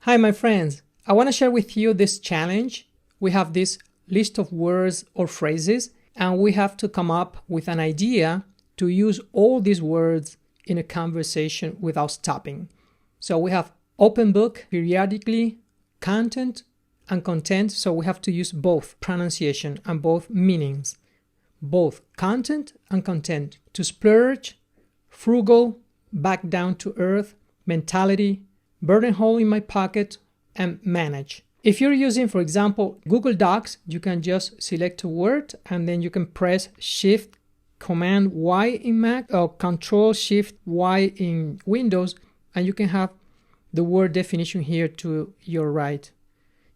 Hi my friends, I want to share with you this challenge. We have this list of words or phrases and we have to come up with an idea to use all these words in a conversation without stopping. So we have open book, periodically, content, and content. So we have to use both pronunciation and both meanings. Both content and content. To splurge, frugal, back down to earth, mentality, burn a hole in my pocket, and manage. If you're using, for example, Google Docs, you can just select a word and then you can press Shift+Command+Y in Mac or Ctrl+Shift+Y in Windows, and you can have the word definition here to your right.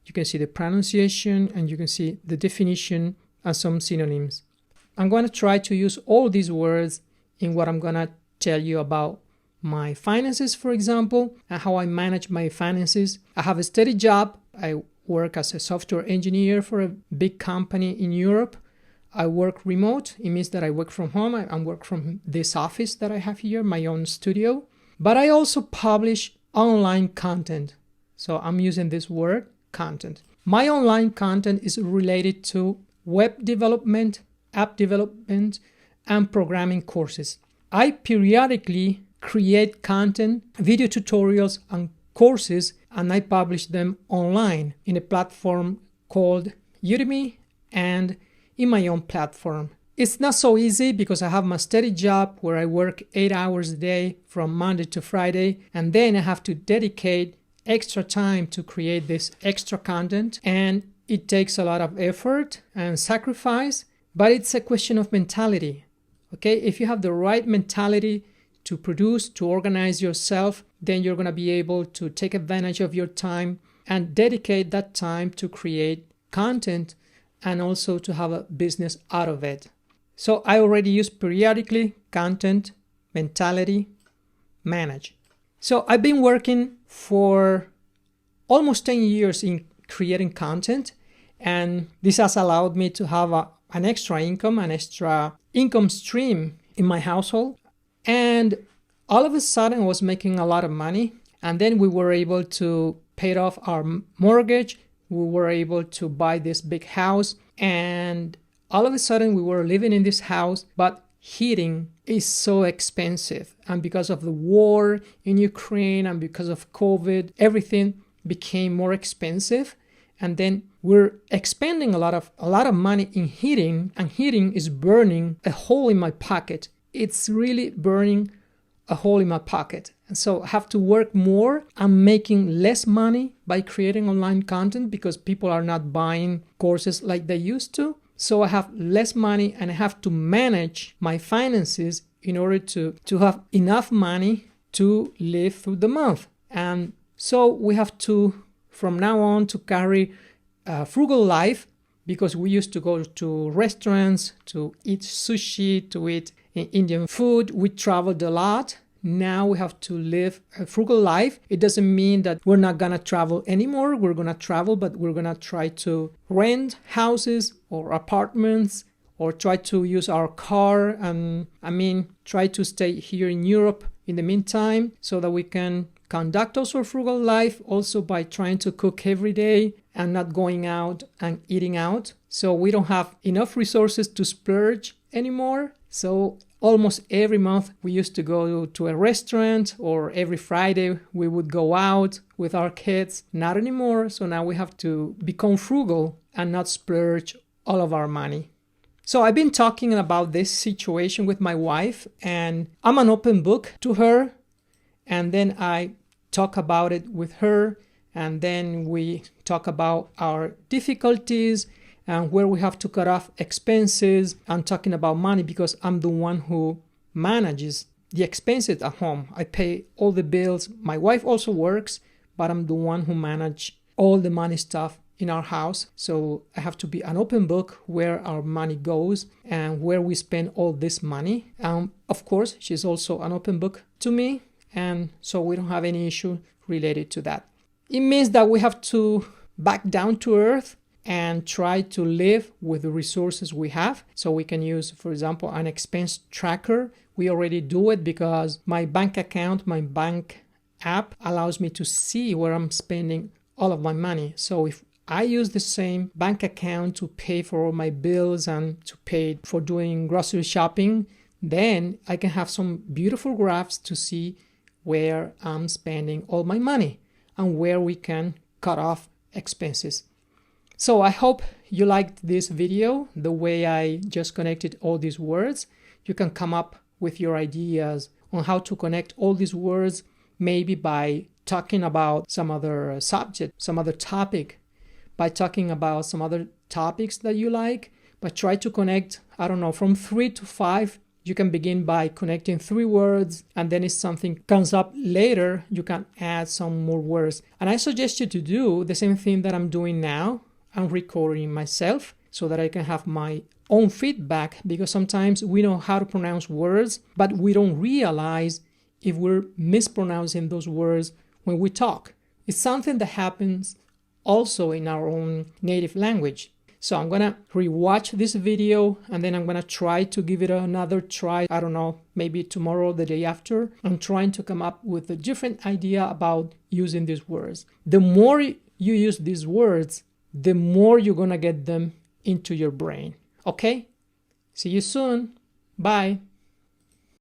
You can see the pronunciation and you can see the definition and some synonyms. I'm going to try to use all these words in what I'm going to tell you about my finances, for example, and how I manage my finances. I have a steady job. I work as a software engineer for a big company in Europe. I work remote. It means that I work from home. I work from this office that I have here, my own studio. But I also publish online content. So I'm using this word, content. My online content is related to web development, app development, and programming courses. I periodically create content, video tutorials, and courses, and I publish them online in a platform called Udemy and in my own platform. It's not so easy because I have my steady job where I work 8 hours a day from Monday to Friday, and then I have to dedicate extra time to create this extra content, and it takes a lot of effort and sacrifice, but it's a question of mentality. Okay, if you have the right mentality to produce, to organize yourself, then you're going to be able to take advantage of your time and dedicate that time to create content and also to have a business out of it. So I already use periodically, content, mentality, manage. So I've been working for almost 10 years in creating content, and this has allowed me to have an extra income stream in my household. And all of a sudden I was making a lot of money, and then we were able to pay off our mortgage. We were able to buy this big house, and all of a sudden we were living in this house, but heating is so expensive. And because of the war in Ukraine and because of COVID, everything became more expensive. And then we're expending a lot of money in heating, and heating is burning a hole in my pocket. It's really burning a hole in my pocket. And so I have to work more. I'm making less money by creating online content because people are not buying courses like they used to. So I have less money and I have to manage my finances in order to have enough money to live through the month. And so we have to, from now on, to carry a frugal life, because we used to go to restaurants, to eat sushi, to eat Indian food. We traveled a lot. Now we have to live a frugal life. It doesn't mean that we're not going to travel anymore. We're going to travel, but we're going to try to rent houses or apartments, or try to use our car and try to stay here in Europe in the meantime, so that we can conduct also a frugal life, also by trying to cook every day and not going out and eating out. So we don't have enough resources to splurge anymore. So almost every month we used to go to a restaurant, or every Friday we would go out with our kids. Not anymore. So now we have to become frugal and not splurge all of our money. So I've been talking about this situation with my wife, and I'm an open book to her. And then I talk about it with her, and then we talk about our difficulties and where we have to cut off expenses. I'm talking about money because I'm the one who manages the expenses at home. I pay all the bills. My wife also works, but I'm the one who manages all the money stuff in our house. So I have to be an open book where our money goes and where we spend all this money. Of course, she's also an open book to me, and so we don't have any issue related to that. It means that we have to back down to earth and try to live with the resources we have. So we can use, for example, an expense tracker. We already do it because my bank account, my bank app allows me to see where I'm spending all of my money. So if I use the same bank account to pay for all my bills and to pay for doing grocery shopping, then I can have some beautiful graphs to see where I'm spending all my money and where we can cut off expenses. So I hope you liked this video, the way I just connected all these words. You can come up with your ideas on how to connect all these words, maybe by talking about some other subject, some other topic, by talking about some other topics that you like, but try to connect, I don't know, from 3 to 5. You can begin by connecting 3 words, and then if something comes up later, you can add some more words. And I suggest you to do the same thing that I'm doing now. I'm recording myself so that I can have my own feedback, because sometimes we know how to pronounce words, but we don't realize if we're mispronouncing those words when we talk. It's something that happens also in our own native language. So I'm gonna rewatch this video and then I'm gonna try to give it another try. I don't know, maybe tomorrow or the day after. I'm trying to come up with a different idea about using these words. The more you use these words, the more you're gonna get them into your brain. Okay? See you soon. Bye.